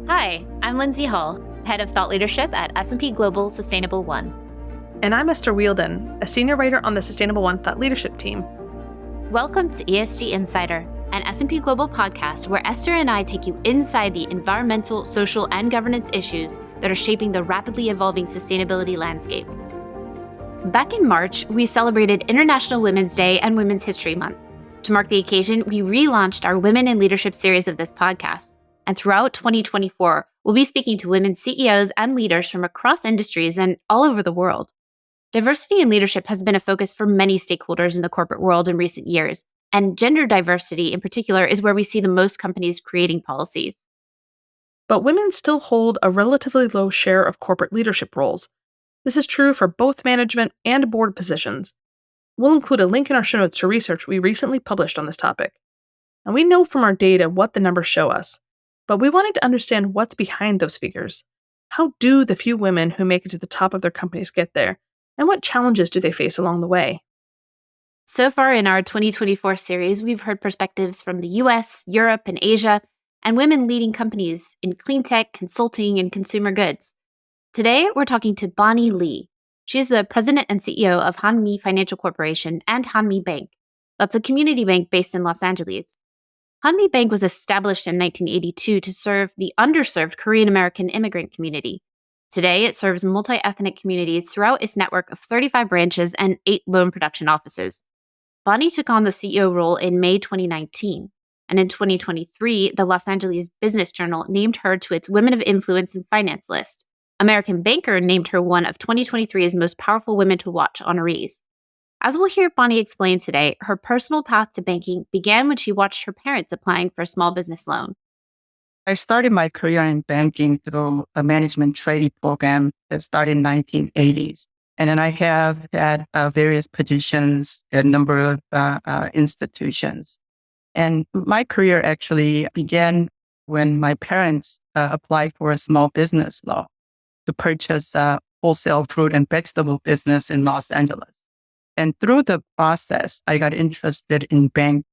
Hi, I'm Lindsay Hall, Head of Thought Leadership at S&P Global Sustainable One. And I'm Esther Wielden, a Senior Writer on the Sustainable One Thought Leadership team. Welcome to ESG Insider, an S&P Global podcast where Esther and I take you inside the environmental, social, and governance issues that are shaping the rapidly evolving sustainability landscape. Back in March, we celebrated International Women's Day and Women's History Month. To mark the occasion, we relaunched our Women in Leadership series of this podcast. And throughout 2024, we'll be speaking to women CEOs and leaders from across industries and all over the world. Diversity in leadership has been a focus for many stakeholders in the corporate world in recent years, and gender diversity in particular is where we see the most companies creating policies. But women still hold a relatively low share of corporate leadership roles. This is true for both management and board positions. We'll include a link in our show notes to research we recently published on this topic. And we know from our data what the numbers show us, but we wanted to understand what's behind those figures. How do the few women who make it to the top of their companies get there? And what challenges do they face along the way? So far in our 2024 series, we've heard perspectives from the US, Europe, and Asia, and women leading companies in clean tech, consulting, and consumer goods. Today, we're talking to Bonnie Lee. She's the president and CEO of Hanmi Financial Corporation and Hanmi Bank. That's a community bank based in Los Angeles. Hanmi Bank was established in 1982 to serve the underserved Korean American immigrant community. Today, it serves multi-ethnic communities throughout its network of 35 branches and 8 loan production offices. Bonnie took on the CEO role in May 2019, and in 2023, the Los Angeles Business Journal named her to its Women of Influence in Finance list. American Banker named her one of 2023's most powerful women to watch honorees. As we'll hear Bonnie explain today, her personal path to banking began when she watched her parents applying for a small business loan. I started my career in banking through a management training program that started in 1980s. And then I have had various positions at a number of institutions. And my career actually began when my parents applied for a small business loan to purchase a wholesale fruit and vegetable business in Los Angeles. And through the process, I got interested in banking.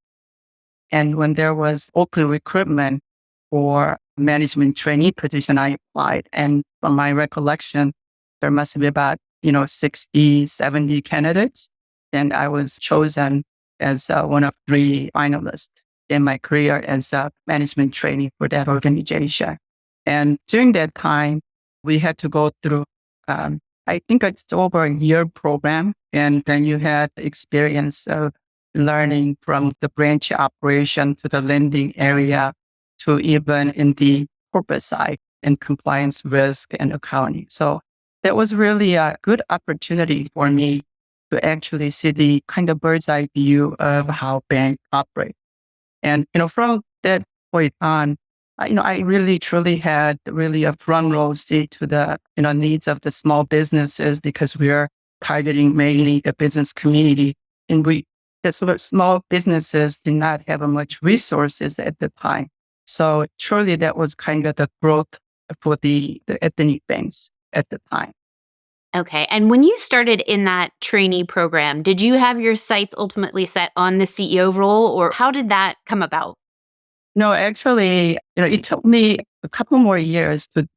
And when there was open recruitment for management trainee position, I applied. And from my recollection, there must be about 60, 70 candidates. And I was chosen as one of 3 finalists in my career as a management trainee for that organization. And during that time, we had to go through, I think it's over a year program. And then you had the experience of learning from the branch operation to the lending area to even in the corporate side and compliance risk and accounting. So that was really a good opportunity for me to actually see the kind of bird's eye view of how banks operate. And, from that point on, I really truly had really a front row seat to the, needs of the small businesses because we are targeting mainly the business community. And the sort of small businesses did not have much resources at the time. So surely that was kind of the growth for the ethnic banks at the time. Okay, and when you started in that trainee program, did you have your sights ultimately set on the CEO role, or how did that come about? No, actually, it took me a couple more years to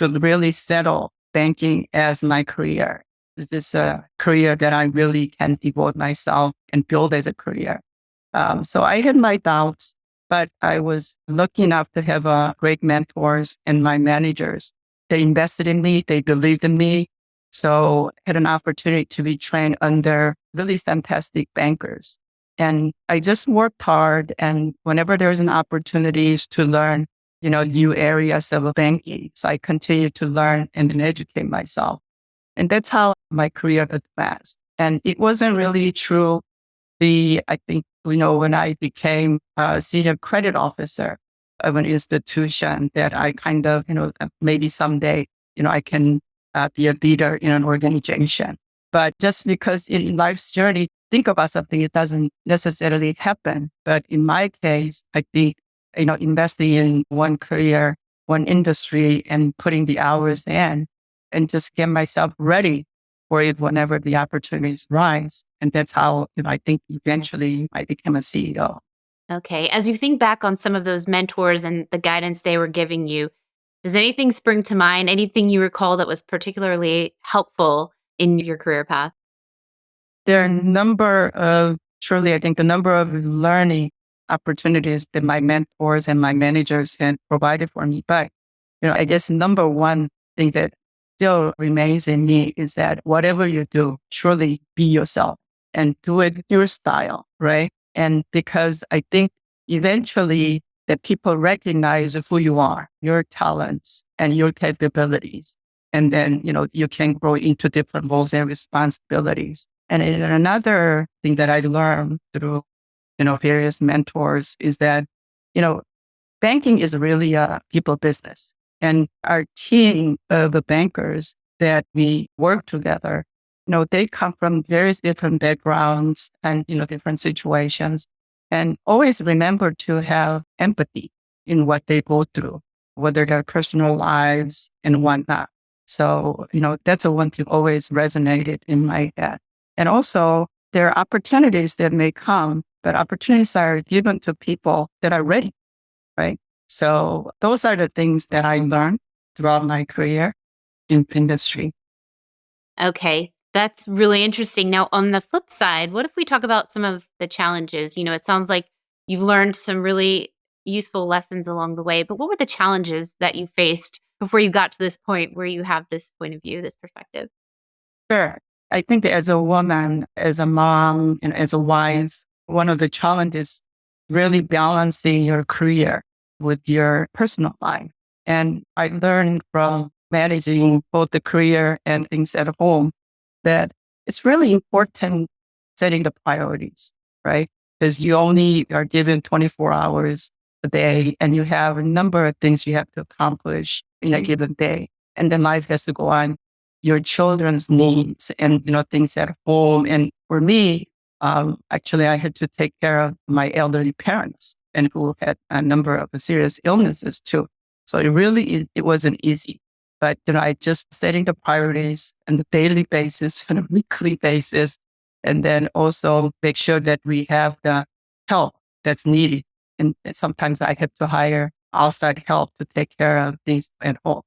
really settle banking as my career. Is this a career that I really can devote myself and build as a career? So I had my doubts, but I was lucky enough to have great mentors and my managers. They invested in me. They believed in me. So I had an opportunity to be trained under really fantastic bankers. And I just worked hard. And whenever there's an opportunity to learn, new areas of banking, so I continued to learn and then educate myself. And that's how my career advanced. And it wasn't really true. I think, when I became a senior credit officer of an institution that I kind of, maybe someday, I can be a leader in an organization. But just because in life's journey, think about something, it doesn't necessarily happen. But in my case, I think, investing in one career, one industry and putting the hours in and just get myself ready for it whenever the opportunities rise. And that's how I think eventually I became a CEO. Okay. As you think back on some of those mentors and the guidance they were giving you, Does anything spring to mind? Anything you recall that was particularly helpful in your career path? There are a number of, surely I think the number of learning opportunities that my mentors and my managers had provided for me. But, I guess number one thing that still remains in me is that whatever you do, surely be yourself and do it your style, right? And because I think eventually that people recognize who you are, your talents and your capabilities. And then, you can grow into different roles and responsibilities. And another thing that I learned through, various mentors is that, you know, banking is really a people business. And our team of the bankers that we work together, they come from various different backgrounds and, different situations. And always remember to have empathy in what they go through, whether their personal lives and whatnot. So, that's a one thing always resonated in my head. And also, there are opportunities that may come, but opportunities are given to people that are ready, right? So those are the things that I learned throughout my career in industry. Okay, that's really interesting. Now, on the flip side, what if we talk about some of the challenges? It sounds like you've learned some really useful lessons along the way, but what were the challenges that you faced before you got to this point where you have this point of view, this perspective? Sure. I think that as a woman, as a mom, and as a wife, one of the challenges really balancing your career with your personal life. And I learned from managing both the career and things at home that it's really important setting the priorities, right? Because you only are given 24 hours a day and you have a number of things you have to accomplish in a given day. And then life has to go on, your children's needs and, things at home. And for me, actually, I had to take care of my elderly parents and who had a number of serious illnesses too. So it wasn't easy. But, I just setting the priorities on a daily basis, on a weekly basis, and then also make sure that we have the help that's needed. And sometimes I have to hire outside help to take care of things at home.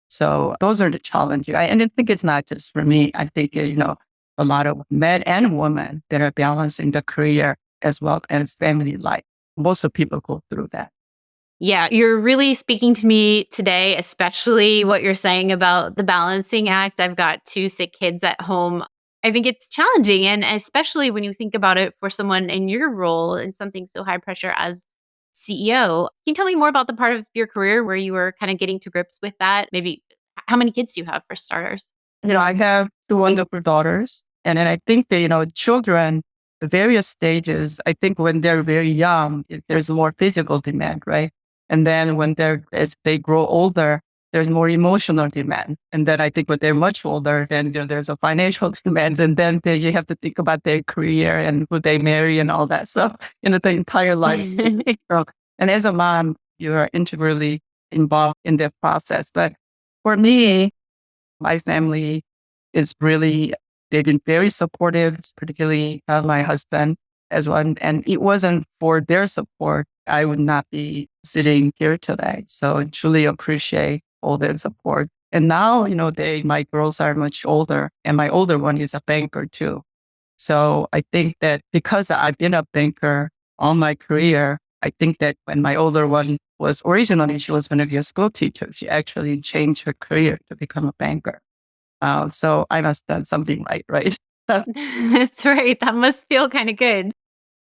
So those are the challenges. And I think it's not just for me. I think, a lot of men and women that are balancing the career as well as family life. Most of people go through that. Yeah, you're really speaking to me today, especially what you're saying about the balancing act. I've got two sick kids at home. I think it's challenging. And especially when you think about it for someone in your role in something so high pressure as CEO. Can you tell me more about the part of your career where you were kind of getting to grips with that? Maybe how many kids do you have for starters? I have two wonderful daughters. And then I think that, children, the various stages, I think when they're very young, there's more physical demand, right? And then as they grow older, there's more emotional demand. And then I think when they're much older, then there's a financial demand. And then you have to think about their career and who they marry and all that stuff, the entire life. So, and as a mom, you are integrally involved in the process. But for me, my family is really, they've been very supportive, particularly my husband as well. And it wasn't for their support, I would not be sitting here today. So I truly appreciate all their support. And now, my girls are much older and my older one is a banker too. So I think that because I've been a banker all my career, I think that when my older one was originally, she was going to be a school teacher. She actually changed her career to become a banker. So I must have done something right? That's right. That must feel kind of good.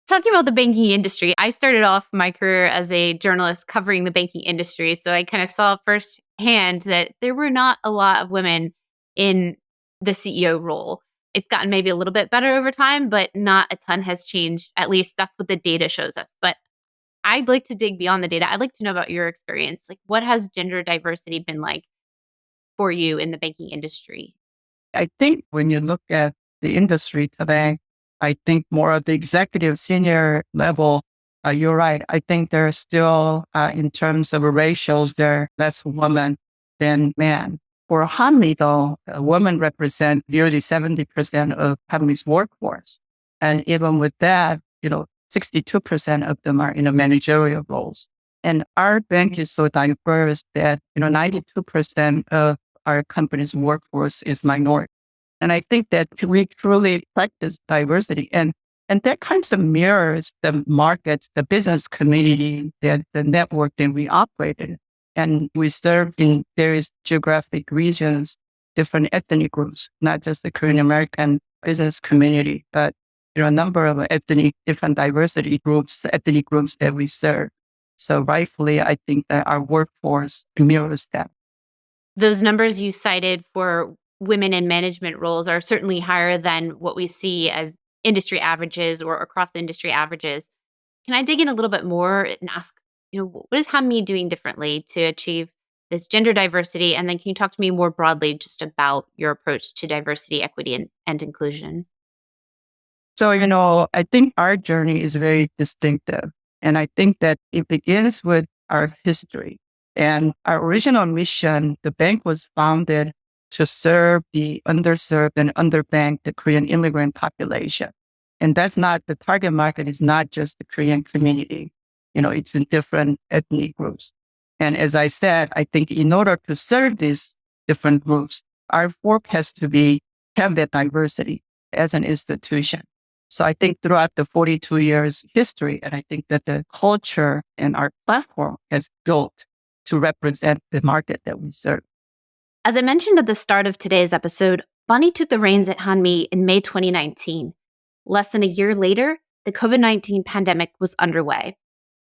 Talking about the banking industry, I started off my career as a journalist covering the banking industry. So I kind of saw firsthand that there were not a lot of women in the CEO role. It's gotten maybe a little bit better over time, but not a ton has changed. At least that's what the data shows us. But I'd like to dig beyond the data. I'd like to know about your experience. Like, what has gender diversity been like for you in the banking industry? I think when you look at the industry today, I think more of the executive senior level, you're right. I think there's still, in terms of ratios, there are less women than men. For Hanmi, though, women represent nearly 70% of Hanmi's workforce. And even with that, 62% of them are in a managerial roles. And our bank is so diverse that, 92% of our company's workforce is minority. And I think that we truly practice diversity and that kind of mirrors the markets, the business community, the network that we operate in. And we serve in various geographic regions, different ethnic groups, not just the Korean American business community, but a number of different ethnic groups that we serve. So rightfully, I think that our workforce mirrors that. Those numbers you cited for women in management roles are certainly higher than what we see as industry averages or across industry averages. Can I dig in a little bit more and ask, what is Hanmi doing differently to achieve this gender diversity? And then can you talk to me more broadly just about your approach to diversity, equity, and inclusion? So, I think our journey is very distinctive. And I think that it begins with our history. And our original mission, the bank was founded to serve the underserved and underbanked, the Korean immigrant population. And that's not, the target market is not just the Korean community. It's in different ethnic groups. And as I said, I think in order to serve these different groups, our work has to have that diversity as an institution. So I think throughout the 42 years history, and I think that the culture and our platform has built to represent the market that we serve. As I mentioned at the start of today's episode, Bonnie took the reins at Hanmi in May 2019. Less than a year later, the COVID-19 pandemic was underway.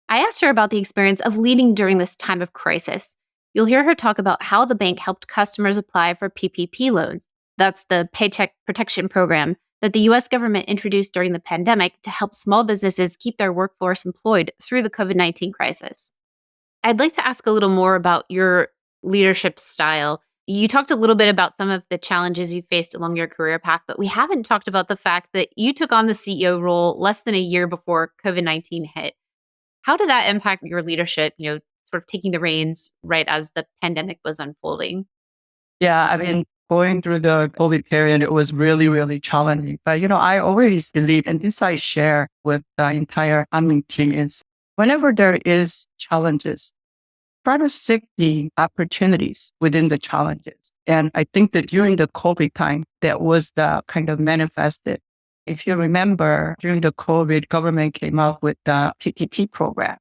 I asked her about the experience of leading during this time of crisis. You'll hear her talk about how the bank helped customers apply for PPP loans. That's the Paycheck Protection Program that the US government introduced during the pandemic to help small businesses keep their workforce employed through the COVID-19 crisis. I'd like to ask a little more about your leadership style. You talked a little bit about some of the challenges you faced along your career path, but we haven't talked about the fact that you took on the CEO role less than a year before COVID-19 hit. How did that impact your leadership, sort of taking the reins right as the pandemic was unfolding? Yeah, I mean, going through the COVID period, it was really, really challenging. But, I always believe, and this I share with the entire Hanmi team, is whenever there is challenges, try to seek the opportunities within the challenges. And I think that during the COVID time, that was the kind of manifested. If you remember, during the COVID, government came up with the PPP program.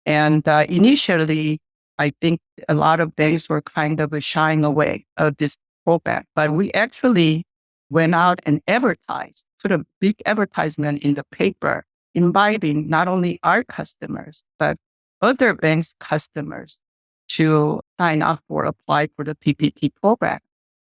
And initially, I think a lot of banks were kind of shying away of this program. But we actually went out and advertised, put a big advertisement in the paper, inviting not only our customers, but other banks' customers to sign up or apply for the PPP program.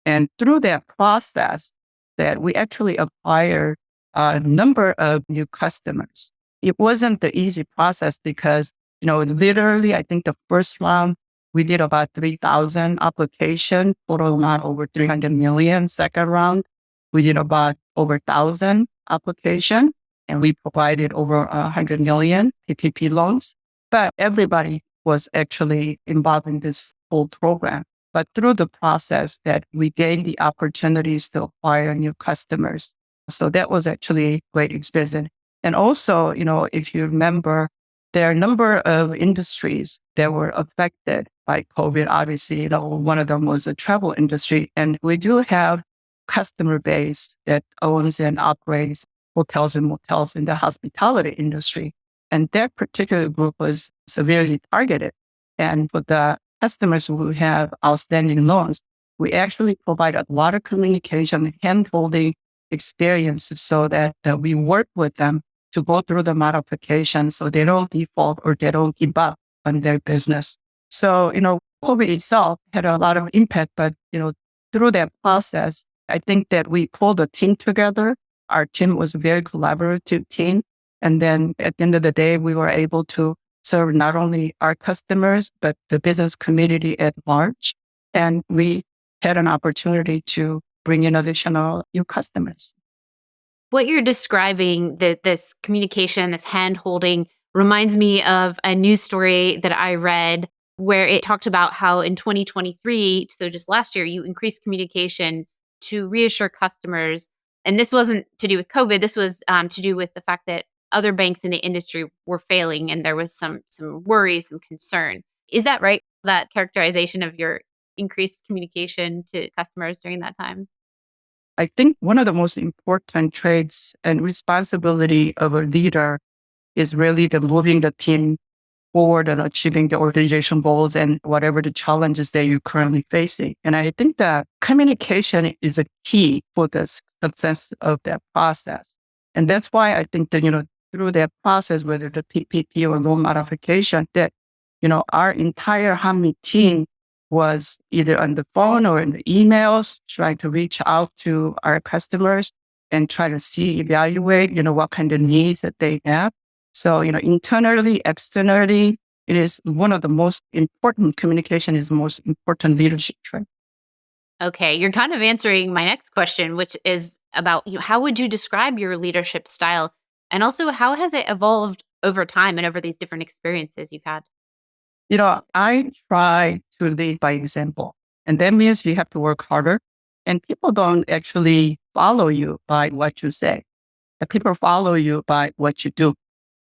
And through that process, that we actually acquired a number of new customers. It wasn't the easy process because, literally, I think the first round, we did about 3,000 applications, total amount over 300 million. Second round, we did about over 1,000 applications, and we provided over 100 million PPP loans. But everybody was actually involved in this whole program. But through the process that we gained the opportunities to acquire new customers. So that was actually a great experience. And also, if you remember, there are a number of industries that were affected by COVID. Obviously, one of them was the travel industry. And we do have customer base that owns and operates hotels and motels in the hospitality industry. And that particular group was severely targeted. And for the customers who have outstanding loans, we actually provide a lot of communication, hand-holding experience so that we work with them to go through the modification so they don't default or they don't give up on their business. So, COVID itself had a lot of impact, but, through that process, I think that we pulled a team together. Our team was a very collaborative team. And then at the end of the day, we were able to serve not only our customers, but the business community at large. And we had an opportunity to bring in additional new customers. What you're describing, that this communication, this hand holding, reminds me of a news story that I read where it talked about how in 2023, so just last year, you increased communication to reassure customers. And this wasn't to do with COVID. This was to do with the fact that other banks in the industry were failing and there was some worry, some concern. Is that right? That characterization of your increased communication to customers during that time? I think one of the most important traits and responsibility of a leader is really the moving the team forward and achieving the organization goals and whatever the challenges that you're currently facing. And I think that communication is a key for the success of that process. And that's why I think that, through that process, whether the PPP or loan modification, that, our entire Hanmi team was either on the phone or in the emails, trying to reach out to our customers and try to evaluate, what kind of needs that they have. So, internally, externally, it is one of the most important communication is the most important leadership trait. Okay, you're kind of answering my next question, which is about how would you describe your leadership style? And also, how has it evolved over time and over these different experiences you've had? I try to lead by example. And that means you have to work harder. And people don't actually follow you by what you say. The people follow you by what you do,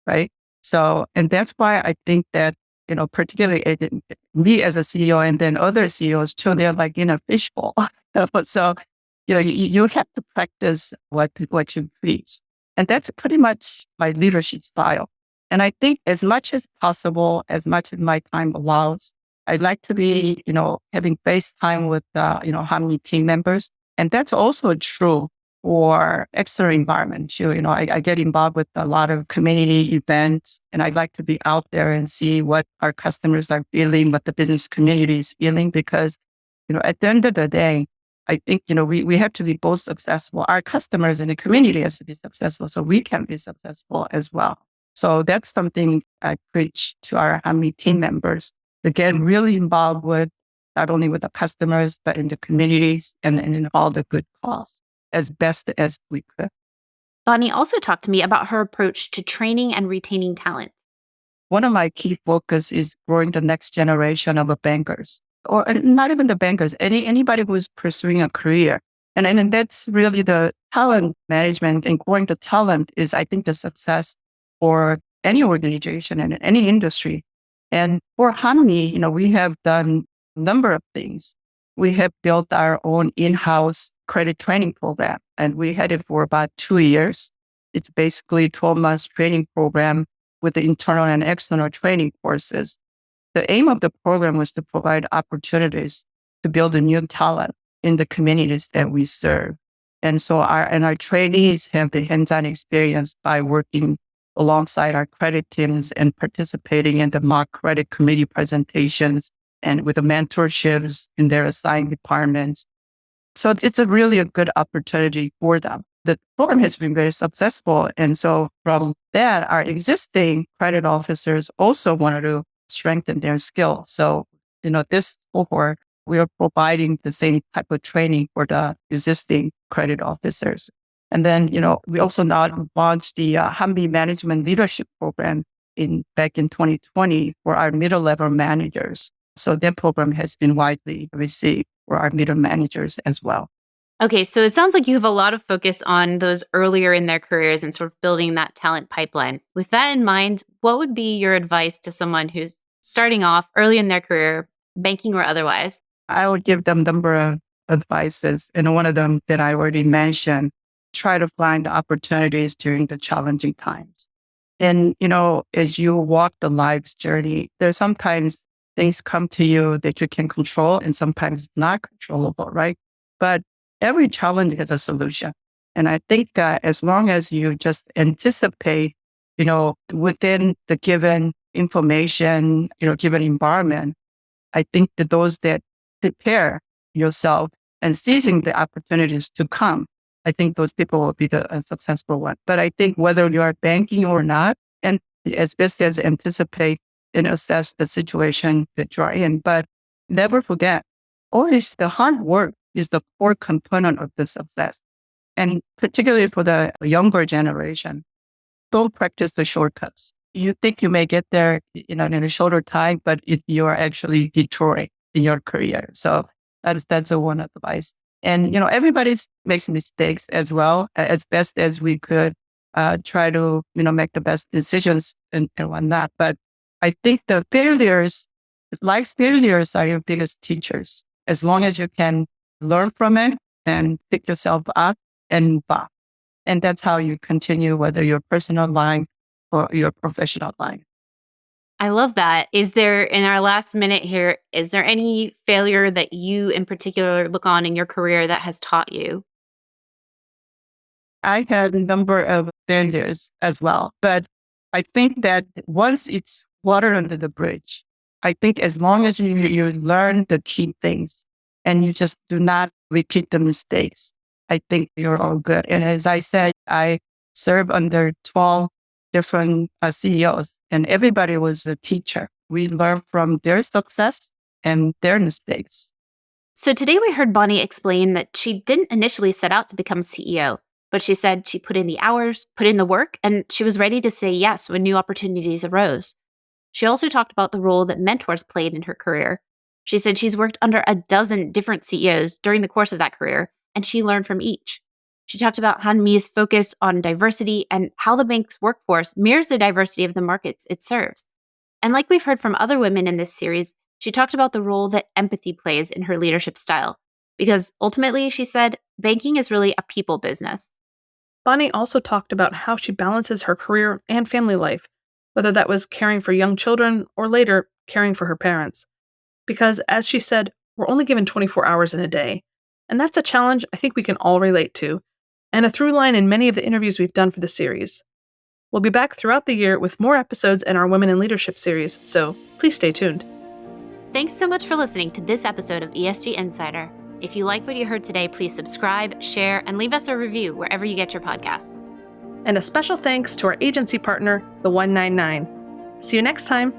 right? So, and that's why I think that, particularly me as a CEO and then other CEOs too, they're like in a fishbowl. So, you have to practice what you preach. And that's pretty much my leadership style. And I think as much as possible, as much as my time allows, I'd like to be, having face time with, Hanmi team members. And that's also true for external environment too. I get involved with a lot of community events and I'd like to be out there and see what our customers are feeling, what the business community is feeling, because, at the end of the day, I think, we have to be both successful. Our customers and the community has to be successful so we can be successful as well. So that's something I preach to our Hanmi team members to get really involved with, not only with the customers, but in the communities and in all the good cause as best as we could. Bonnie also talked to me about her approach to training and retaining talent. One of my key focus is growing the next generation of bankers, or not even the bankers, anybody who is pursuing a career. And that's really the talent management, and growing the talent is, I think, the success for any organization and any industry. And for Hanmi, we have done a number of things. We have built our own in-house credit training program, and we had it for about 2 years. It's basically a 12 months training program with the internal and external training courses. The aim of the program was to provide opportunities to build a new talent in the communities that we serve. And so our trainees have the hands-on experience by working alongside our credit teams and participating in the mock credit committee presentations and with the mentorships in their assigned departments. So it's really a good opportunity for them. The program has been very successful. And so from that, our existing credit officers also wanted to strengthen their skills. So, this cohort, we are providing the same type of training for the existing credit officers. And then, we also now launched the Hanmi Management Leadership Program back in 2020 for our middle level managers. So that program has been widely received for our middle managers as well. Okay, so it sounds like you have a lot of focus on those earlier in their careers and sort of building that talent pipeline. With that in mind, what would be your advice to someone who's starting off early in their career, banking or otherwise? I would give them a number of advices. And one of them that I already mentioned, try to find opportunities during the challenging times. And, as you walk the life's journey, there's sometimes things come to you that you can control and sometimes it's not controllable, right? But every challenge has a solution. And I think that as long as you just anticipate, within the given information, given environment, I think that those that prepare yourself and seizing the opportunities to come, I think those people will be the successful one. But I think whether you are banking or not, and as best as anticipate and assess the situation that you're in. But never forget, always the hard work is the core component of the success. And particularly for the younger generation, don't practice the shortcuts. You think you may get there, in a shorter time, but you are actually detouring in your career. So that's a one advice. And, everybody makes mistakes as well, as best as we could. try to, make the best decisions and whatnot. But I think the failures, life's failures are your biggest teachers. As long as you can learn from it and pick yourself up and back. And that's how you continue, whether your personal life or your professional life. I love that. Is there, in our last minute here, is there any failure that you in particular look on in your career that has taught you? I had a number of failures as well, but I think that once it's water under the bridge, I think as long as you learn the key things and you just do not repeat the mistakes, I think you're all good. And as I said, I served under 12 different CEOs, and everybody was a teacher. We learned from their success and their mistakes. So today we heard Bonnie explain that she didn't initially set out to become CEO, but she said she put in the hours, put in the work, and she was ready to say yes when new opportunities arose. She also talked about the role that mentors played in her career. She said she's worked under a dozen different CEOs during the course of that career, and she learned from each. She talked about Hanmi's focus on diversity and how the bank's workforce mirrors the diversity of the markets it serves. And like we've heard from other women in this series, she talked about the role that empathy plays in her leadership style. Because ultimately, she said, banking is really a people business. Bonnie also talked about how she balances her career and family life, whether that was caring for young children or later caring for her parents. Because, as she said, we're only given 24 hours in a day. And that's a challenge I think we can all relate to, and a through line in many of the interviews we've done for the series. We'll be back throughout the year with more episodes in our Women in Leadership series, so please stay tuned. Thanks so much for listening to this episode of ESG Insider. If you like what you heard today, please subscribe, share, and leave us a review wherever you get your podcasts. And a special thanks to our agency partner, the 199. See you next time.